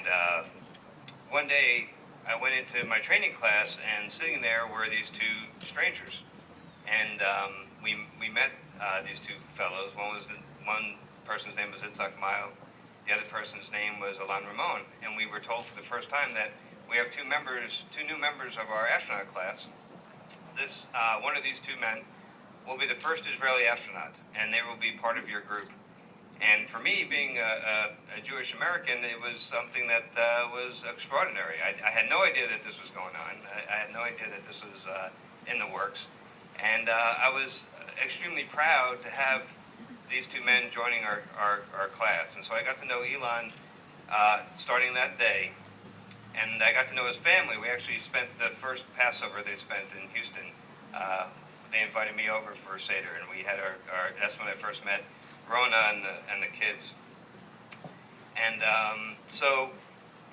And one day I went into my training class, and sitting there were these two strangers. And we met these two fellows. One person's name was Mayo. The other person's name was Ilan Ramon. And we were told for the first time that we have two new members of our astronaut class. One of these two men will be the first Israeli astronaut, and they will be part of your group. And for me, being a Jewish American, it was something that was extraordinary. I had no idea that this was going on. I had no idea that this was in the works. And I was extremely proud to have these two men joining our class. And so I got to know Ilan starting that day. And I got to know his family. We actually spent the first Passover they spent in Houston. They invited me over for a Seder, and we had that's when I first met Rona and the kids. And so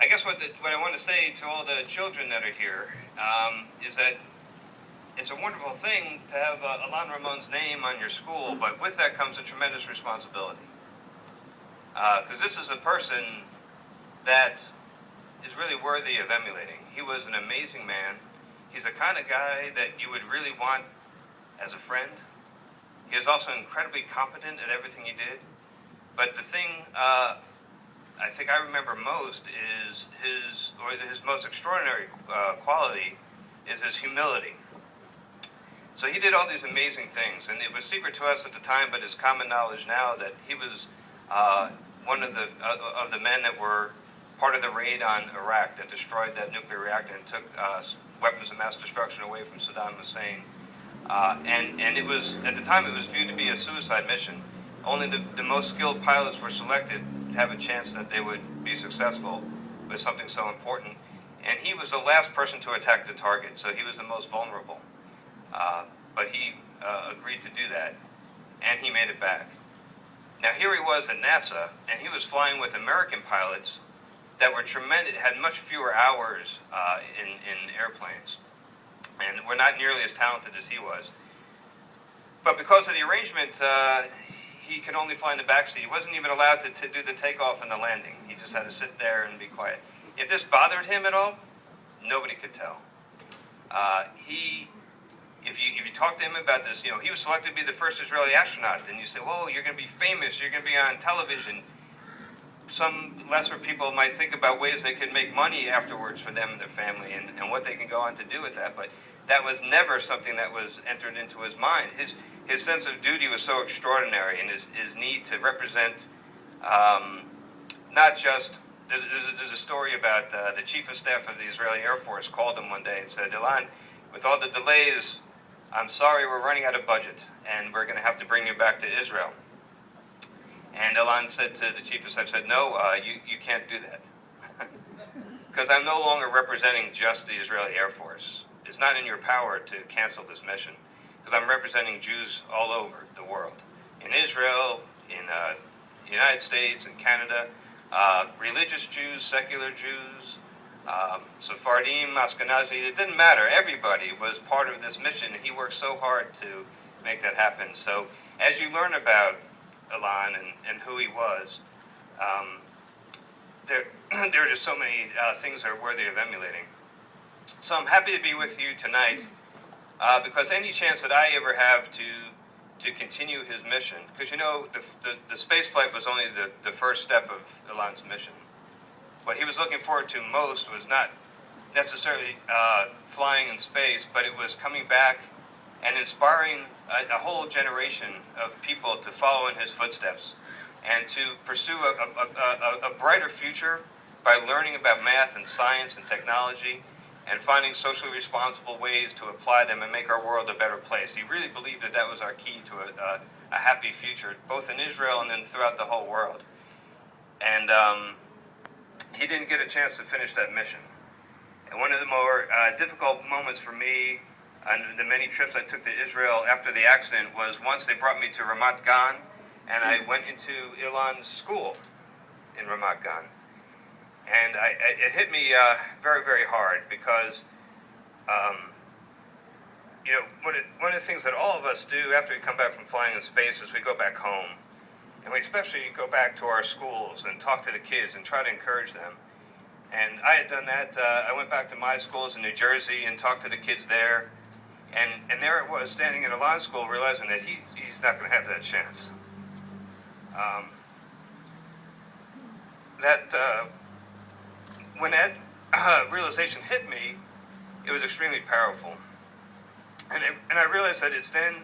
I guess what I want to say to all the children that are here is that it's a wonderful thing to have Ilan Ramon's name on your school, but with that comes a tremendous responsibility. Because this is a person that is really worthy of emulating. He was an amazing man. He's the kind of guy that you would really want as a friend. He is also incredibly competent at everything he did. But the thing I think I remember most is his most extraordinary quality is his humility. So he did all these amazing things, and it was secret to us at the time, but it's common knowledge now that he was one of the men that were part of the raid on Iraq that destroyed that nuclear reactor and took weapons of mass destruction away from Saddam Hussein. And it was, at the time, it was viewed to be a suicide mission. Only the most skilled pilots were selected to have a chance that they would be successful with something so important. And he was the last person to attack the target, so he was the most vulnerable. But he agreed to do that, and he made it back. Now here he was at NASA, and he was flying with American pilots that were tremendous, had much fewer hours in airplanes, and were not nearly as talented as he was. But because of the arrangement, he could only fly in the backseat. He wasn't even allowed to do the takeoff and the landing. He just had to sit there and be quiet. If this bothered him at all, nobody could tell. If you talk to him about this, he was selected to be the first Israeli astronaut, and you say, "Whoa, you're going to be famous. You're going to be on television." Some lesser people might think about ways they could make money afterwards for them and their family, and what they can go on to do with that. But that was never something that was entered into his mind. His sense of duty was so extraordinary, and his need to represent not just. There's a story about the chief of staff of the Israeli Air Force called him one day and said, "Ilan, with all the delays, I'm sorry, we're running out of budget, and we're going to have to bring you back to Israel." And Ilan said to the chief of staff, "No, you can't do that. Because I'm no longer representing just the Israeli Air Force. It's not in your power to cancel this mission, because I'm representing Jews all over the world. In Israel, in the United States, in Canada, religious Jews, secular Jews, Sephardim, Ashkenazi, it didn't matter. Everybody was part of this mission, and he worked so hard to make that happen." So as you learn about Ilan and who he was, there are just so many things that are worthy of emulating. So I'm happy to be with you tonight because any chance that I ever have to continue his mission, because the space flight was only the first step of Ilan's mission. What he was looking forward to most was not necessarily flying in space, but it was coming back and inspiring a whole generation of people to follow in his footsteps and to pursue a brighter future by learning about math and science and technology and finding socially responsible ways to apply them and make our world a better place. He really believed that was our key to a happy future, both in Israel and then throughout the whole world. And he didn't get a chance to finish that mission. And one of the more difficult moments for me on the many trips I took to Israel after the accident was once they brought me to Ramat Gan, and I went into Ilan's school in Ramat Gan. And it hit me very, very hard because, one of the things that all of us do after we come back from flying in space is we go back home. And we especially go back to our schools and talk to the kids and try to encourage them. And I had done that. I went back to my schools in New Jersey and talked to the kids there. And there it was, standing in a law school, realizing that he's not going to have that chance. When that realization hit me, it was extremely powerful. And I realized that it's then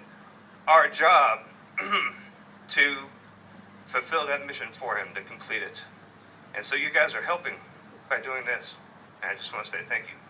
our job to fulfill that mission for him, to complete it. And so you guys are helping by doing this. And I just want to say thank you.